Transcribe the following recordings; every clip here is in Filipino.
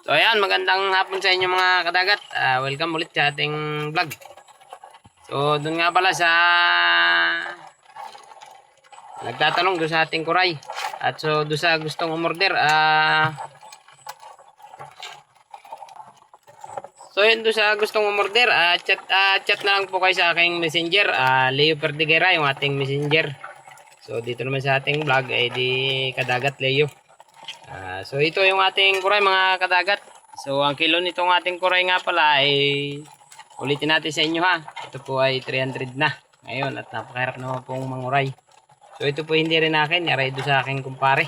So ayan, magandang hapon sa inyo mga kadagat. Welcome ulit sa ating vlog. So doon nga pala sa nagtatanong doon sa ating kuray. At so doon sa gustong umorder, so yun doon sa gustong umorder, chat na lang po kayo sa aking messenger, Leo Perdiguera yung ating messenger. So dito naman sa ating vlog ay di kadagat Leo. So ito yung ating kuray mga kadagat. So ang kilo nitong ating kuray nga pala ay ulitin natin sa inyo ha. Ito po ay 300 na ngayon at napakahirap naman pong manguray. So ito po hindi rin akin, yaray doon sa aking kumpare.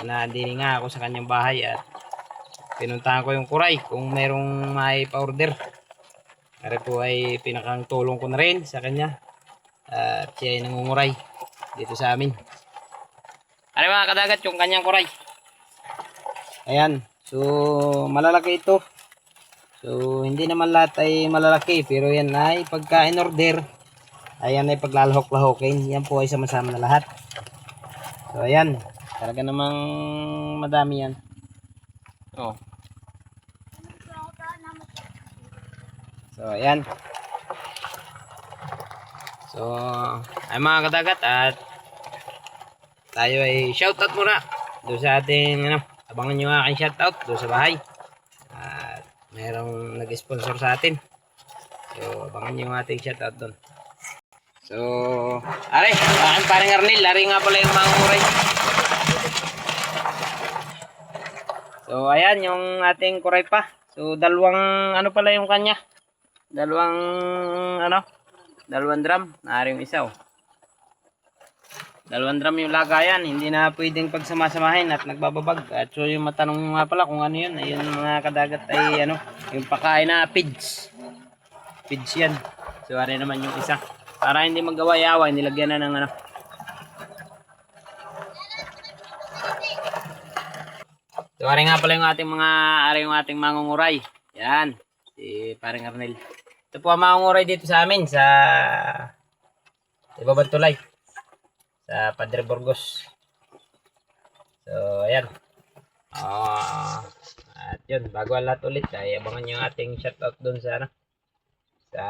Nandini nga ako sa kanyang bahay at pinuntahan ko yung kuray kung merong may pa-order. Kaya po ay pinakang tulong ko na rin sa kanya. At siya ay nangunguray dito sa amin. Ano mga kadagat yung kanyang kuray. Ayan. So malalaki ito. So hindi naman lahat ay malalaki. Pero yan ay pagka in-order. Ayan ay paglalahok-lahokin. Yan po ay sama-sama na lahat. So ayan. Talaga namang madami yan. Oh. So ayan. So ay mga kadagat at tayo ay shoutout muna doon sa ating abangan nyo aking shoutout doon sa bahay. At mayroong nag-sponsor sa atin. So abangan nyo yung ating shoutout doon. So aray, aking parang Arnel, aray nga pala yung mga kuray. So ayan yung ating kuray pa. So dalawang ano pala yung kanya. Dalawang drum. Naaring isa oh. Dalawang drum yung lagayan. Hindi na pwedeng pagsamasamahin at nagbababag. At so yung matanong nga pala kung ano yun. Ayun mga kadagat ay yung pakain na pids. Pids yan. So ari naman yung isa. Para hindi magawa-yawa, nilagyan na ng So ari nga pala yung ating mangunguray. Yan. Si parang Arnel. Ito po ang mangunguray dito sa amin sa Ibabang Tulay. Sa Padre Burgos. So ayan. At yun, bago ang lahat ulit ay abangan yung ating shoutout dun sa sa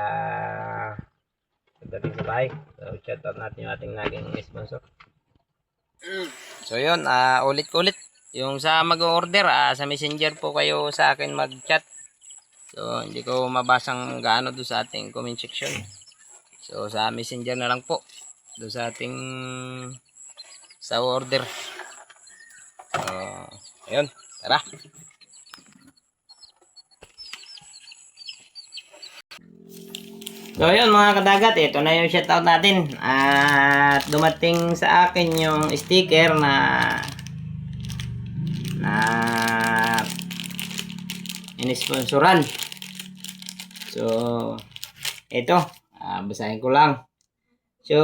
dating sa bahay. So shoutout natin yung ating naging sponsor. So yun, ulit-ulit yung sa mag-order, sa messenger po kayo sa akin mag-chat. So hindi ko mabasang gaano doon sa ating comment section. So sa messenger na lang po doon sa ating sa order. So ayun, tara. So ayun mga kadagat, ito na yung shoutout natin. At dumating sa akin yung sticker na inisponsoran. So ito, basahin ko lang. So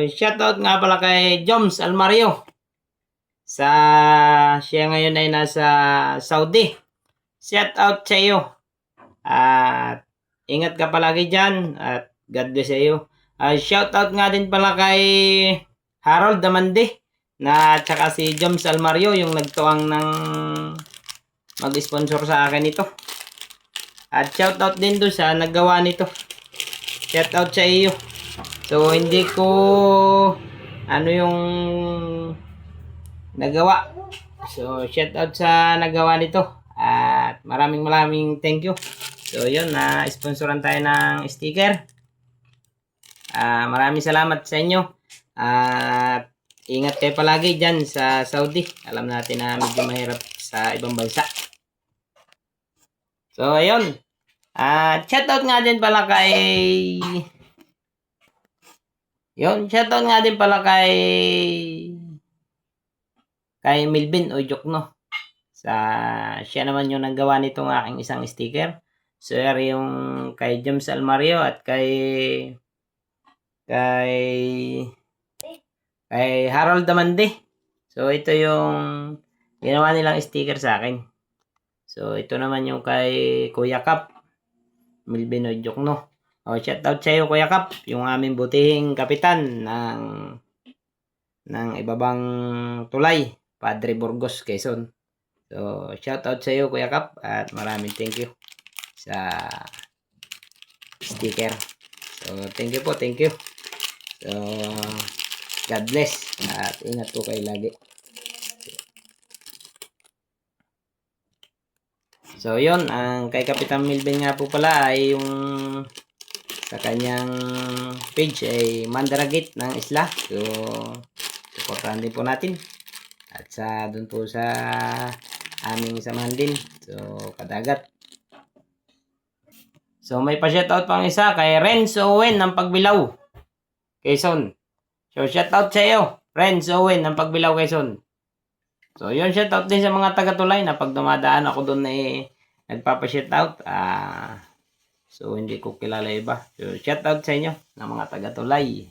shoutout nga pala kay Joms Almario. Siya ngayon ay nasa Saudi. Shoutout sa iyo. At ingat ka palagi dyan at God bless sa iyo. Shoutout nga din pala kay Harold Damande na tsaka si Joms Almario yung nagtuwang ng mag-sponsor sa akin ito. At shoutout din doon sa naggawa nito. Shoutout sa iyo. So hindi ko yung nagawa. So shoutout sa nagawa nito. At maraming thank you. So yun, sponsoran tayo ng sticker. Maraming salamat sa inyo. At ingat kayo palagi dyan sa Saudi. Alam natin na medyo mahirap sa ibang bansa. So ayun. Shoutout nga din pala kay Milvin Ojokno. Siya naman yung naggawa nitong aking isang sticker. So yung kay James Almario at kay Harold Damande. So ito yung ginawa nilang sticker sa akin. So ito naman yung kay Kuya Kap Milvin Ojokno. Shoutout sa iyo Kuya Kap, yung aming butihing kapitan ng Ibabang Tulay, Padre Burgos, Quezon. So, shout out sa iyo, Kuya Kap, at maraming thank you sa sticker. So, thank you po, thank you. So, God bless at ingat po kayo lagi. So, yun, ang kay Kapitan Milben nga po pala ay yung sa kanyang page ay Mandaragit ng Isla. So, supportahan din po natin. At sa dun po sa aming samahan din. So, Kadagat. So, may pa-shoutout pang isa kay Renz Owen ng Pagbilaw, Quezon. So, shoutout sa iyo, Renz Owen ng Pagbilaw, Quezon. So, yun, shoutout din sa mga taga-Tulay na pag dumadaan ako doon nagpapa-shoutout. So, hindi ko kilala iba. So, shoutout sa inyo ng mga taga-Tulay,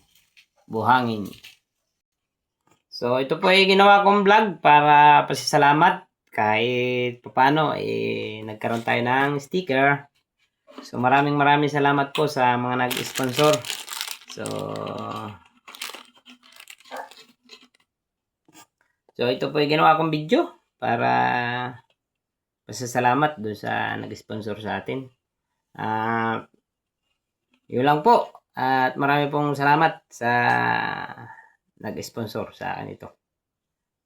Buhangin. So, ito po ay ginawa kong vlog para pasasalamat kahit paano nagkaroon tayo ng sticker. So, maraming salamat po sa mga nag-sponsor. So, ito po ay ginawa kong video para pasasalamat doon sa nag-sponsor sa atin. Yun lang po. At marami pong salamat sa nag-sponsor sa akin ito.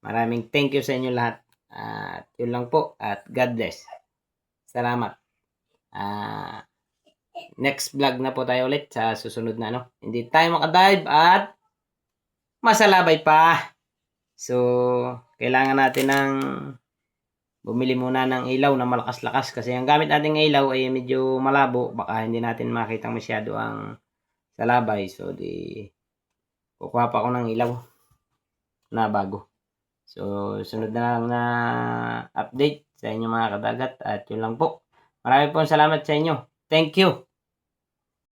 Maraming thank you sa inyo lahat. At yun lang po. At God bless. Salamat. Next vlog na po tayo ulit sa susunod na Hindi tayo makadive at masalabay pa. So, kailangan natin ng bumili muna ng ilaw na malakas-lakas kasi ang gamit nating ilaw ay medyo malabo. Baka hindi natin makita masyado ang salabay. So, kukuha pa ako ng ilaw na bago. So, sunod na lang na update sa inyo mga kadagat. At yun lang po. Maraming pong salamat sa inyo. Thank you.